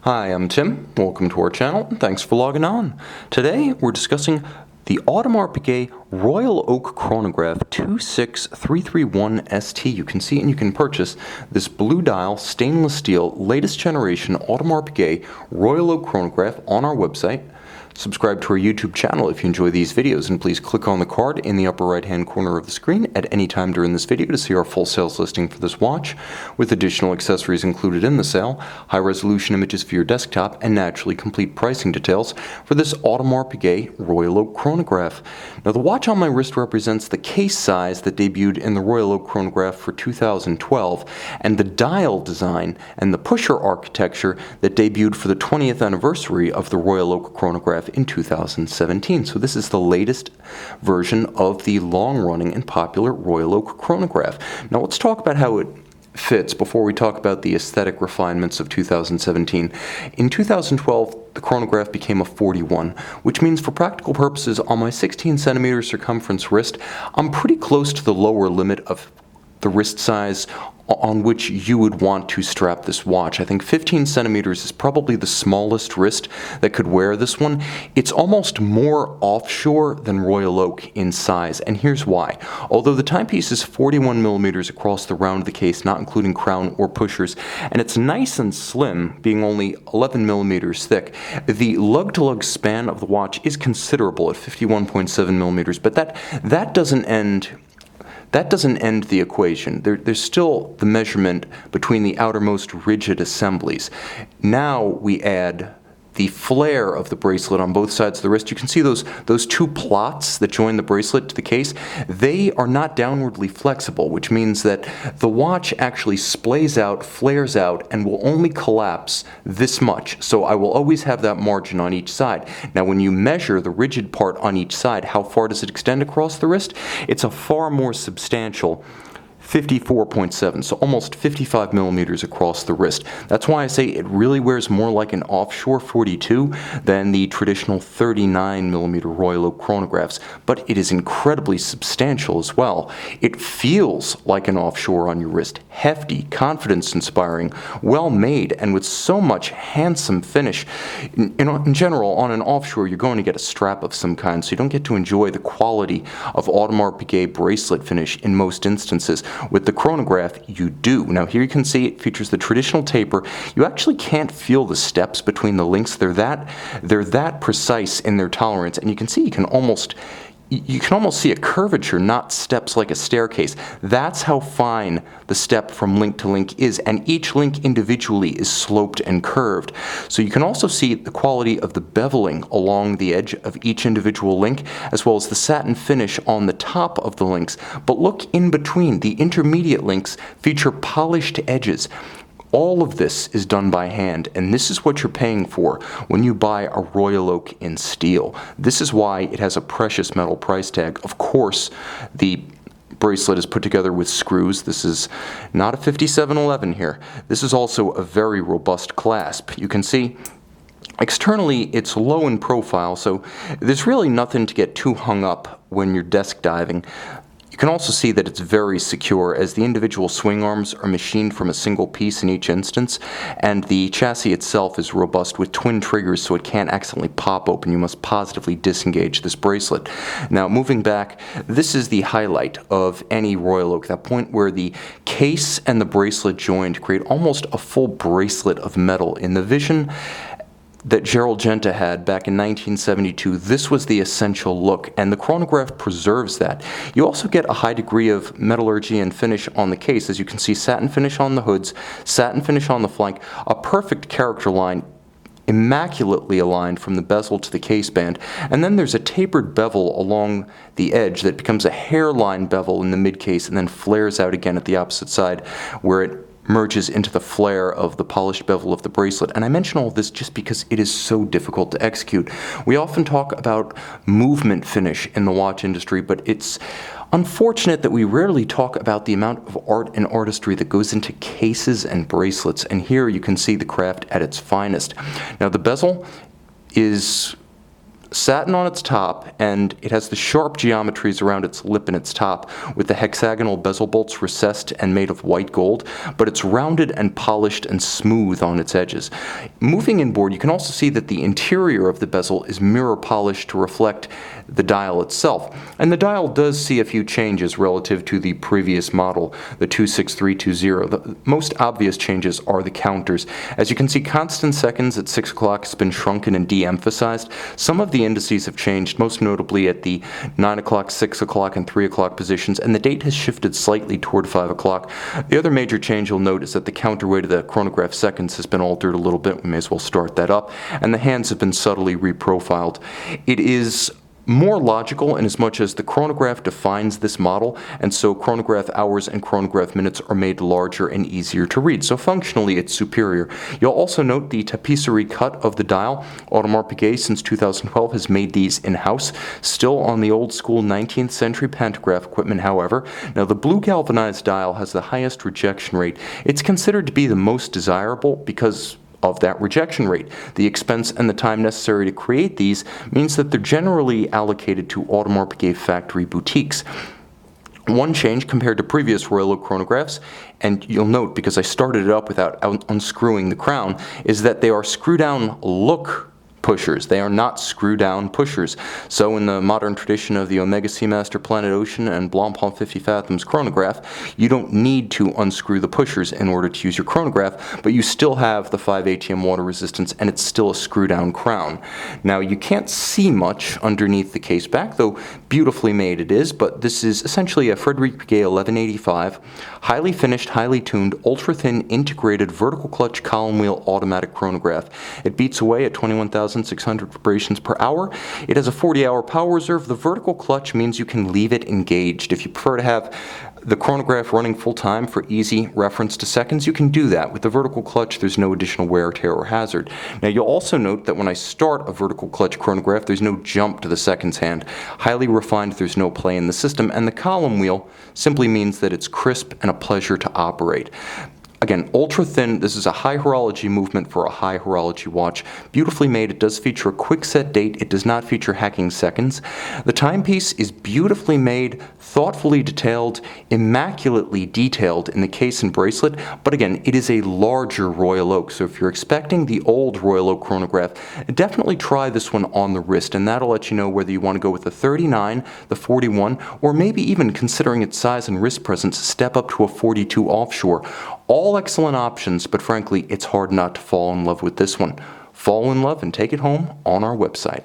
Hi, I'm Tim. Welcome to our channel, and thanks for logging on. Today, we're discussing the Audemars Piguet Royal Oak Chronograph 26331ST. You can see and you can purchase this blue dial, stainless steel, latest generation Audemars Piguet Royal Oak Chronograph on our website. Subscribe to our YouTube channel if you enjoy these videos, and please click on the card in the upper right hand corner of the screen at any time during this video to see our full sales listing for this watch, with additional accessories included in the sale, high resolution images for your desktop, and naturally complete pricing details for this Audemars Piguet Royal Oak Chronograph. Now the watch on my wrist represents the case size that debuted in the Royal Oak Chronograph for 2012, and the dial design and the pusher architecture that debuted for the 20th anniversary of the Royal Oak Chronograph in 2017. So this is the latest version of the long-running and popular Royal Oak Chronograph. Now let's talk about how it fits before we talk about the aesthetic refinements of 2017. In 2012, the chronograph became a 41, which means for practical purposes, on my 16 centimeter circumference wrist, I'm pretty close to the lower limit of the wrist size on which you would want to strap this watch. I think 15 centimeters is probably the smallest wrist that could wear this one. It's almost more offshore than Royal Oak in size, and here's why. Although the timepiece is 41 millimeters across the round of the case, not including crown or pushers, and it's nice and slim, being only 11 millimeters thick, the lug-to-lug span of the watch is considerable at 51.7 millimeters, but that doesn't end the equation. There's still the measurement between the outermost rigid assemblies. Now we add the flare of the bracelet on both sides of the wrist. You can see those two plots that join the bracelet to the case. They are not downwardly flexible, which means that the watch actually splays out, flares out, and will only collapse this much. So I will always have that margin on each side. Now when you measure the rigid part on each side, how far does it extend across the wrist? It's a far more substantial 54.7, so almost 55 millimeters across the wrist. That's why I say it really wears more like an offshore 42 than the traditional 39 millimeter Royal Oak chronographs, but it is incredibly substantial as well. It feels like an offshore on your wrist, hefty, confidence-inspiring, well-made, and with so much handsome finish. In general, on an offshore, you're going to get a strap of some kind, so you don't get to enjoy the quality of Audemars Piguet bracelet finish in most instances. With the chronograph, you do. Now here you can see it features the traditional taper. You actually can't feel the steps between the links. They're that precise in their tolerance, and you can see you can almost see a curvature, not steps like a staircase. That's how fine the step from link to link is, and each link individually is sloped and curved. So you can also see the quality of the beveling along the edge of each individual link, as well as the satin finish on the top of the links. But look in between. The intermediate links feature polished edges. All of this is done by hand, and this is what you're paying for when you buy a Royal Oak in steel. This is why it has a precious metal price tag. Of course, the bracelet is put together with screws. This is not a 5711 here. This is also a very robust clasp. You can see externally it's low in profile, so there's really nothing to get too hung up when you're desk diving. You can also see that it's very secure, as the individual swing arms are machined from a single piece in each instance, and the chassis itself is robust with twin triggers, so it can't accidentally pop open. You must positively disengage this bracelet. Now moving back, this is the highlight of any Royal Oak, that point where the case and the bracelet join to create almost a full bracelet of metal. In the vision that Gerald Genta had back in 1972, this was the essential look, and the chronograph preserves that. You also get a high degree of metallurgy and finish on the case. As you can see, satin finish on the hoods, satin finish on the flank, a perfect character line, immaculately aligned from the bezel to the case band, and then there's a tapered bevel along the edge that becomes a hairline bevel in the mid-case and then flares out again at the opposite side, where it merges into the flare of the polished bevel of the bracelet. And I mention all this just because it is so difficult to execute. We often talk about movement finish in the watch industry, but it's unfortunate that we rarely talk about the amount of art and artistry that goes into cases and bracelets, and here you can see the craft at its finest. Now the bezel is satin on its top, and it has the sharp geometries around its lip and its top, with the hexagonal bezel bolts recessed and made of white gold, but it's rounded and polished and smooth on its edges. Moving inboard, you can also see that the interior of the bezel is mirror polished to reflect the dial itself. And the dial does see a few changes relative to the previous model, the 26320. The most obvious changes are the counters. As you can see, constant seconds at 6 o'clock has been shrunken and de-emphasized. Some of the indices have changed, most notably at the 9 o'clock, 6 o'clock, and 3 o'clock positions, and the date has shifted slightly toward 5 o'clock. The other major change you'll note is that the counterweight of the chronograph seconds has been altered a little bit. We may as well start that up. And the hands have been subtly reprofiled. It is more logical in as much as the chronograph defines this model, and so chronograph hours and chronograph minutes are made larger and easier to read. So functionally, it's superior. You'll also note the tapisserie cut of the dial. Audemars Piguet since 2012 has made these in-house, still on the old school 19th century pantograph equipment, however. Now, the blue galvanized dial has the highest rejection rate. It's considered to be the most desirable because of that rejection rate. The expense and the time necessary to create these means that they're generally allocated to Audemars Piguet factory boutiques. One change compared to previous Royal Oak chronographs, and you'll note because I started it up without unscrewing the crown, is that they are screw-down look pushers. They are not screw-down pushers. So in the modern tradition of the Omega Seamaster Planet Ocean and Blancpain 50 Fathoms chronograph, you don't need to unscrew the pushers in order to use your chronograph, but you still have the 5 ATM water resistance, and it's still a screw-down crown. Now, you can't see much underneath the case back, though beautifully made it is, but this is essentially a Frederic Piguet 1185, highly finished, highly tuned, ultra-thin, integrated vertical clutch column wheel automatic chronograph. It beats away at 21,600 vibrations per hour. It has a 40-hour power reserve. The vertical clutch means you can leave it engaged. If you prefer to have the chronograph running full-time for easy reference to seconds, you can do that. With the vertical clutch, there's no additional wear, tear, or hazard. Now, you'll also note that when I start a vertical clutch chronograph, there's no jump to the seconds hand. Highly refined, there's no play in the system, and the column wheel simply means that it's crisp and a pleasure to operate. Again, ultra thin, this is a high horology movement for a high horology watch. Beautifully made, it does feature a quick set date, it does not feature hacking seconds. The timepiece is beautifully made, thoughtfully detailed, immaculately detailed in the case and bracelet, but again, it is a larger Royal Oak, so if you're expecting the old Royal Oak chronograph, definitely try this one on the wrist, and that'll let you know whether you want to go with the 39, the 41, or maybe even considering its size and wrist presence, step up to a 42 offshore. All excellent options, but frankly, it's hard not to fall in love with this one. Fall in love and take it home on our website.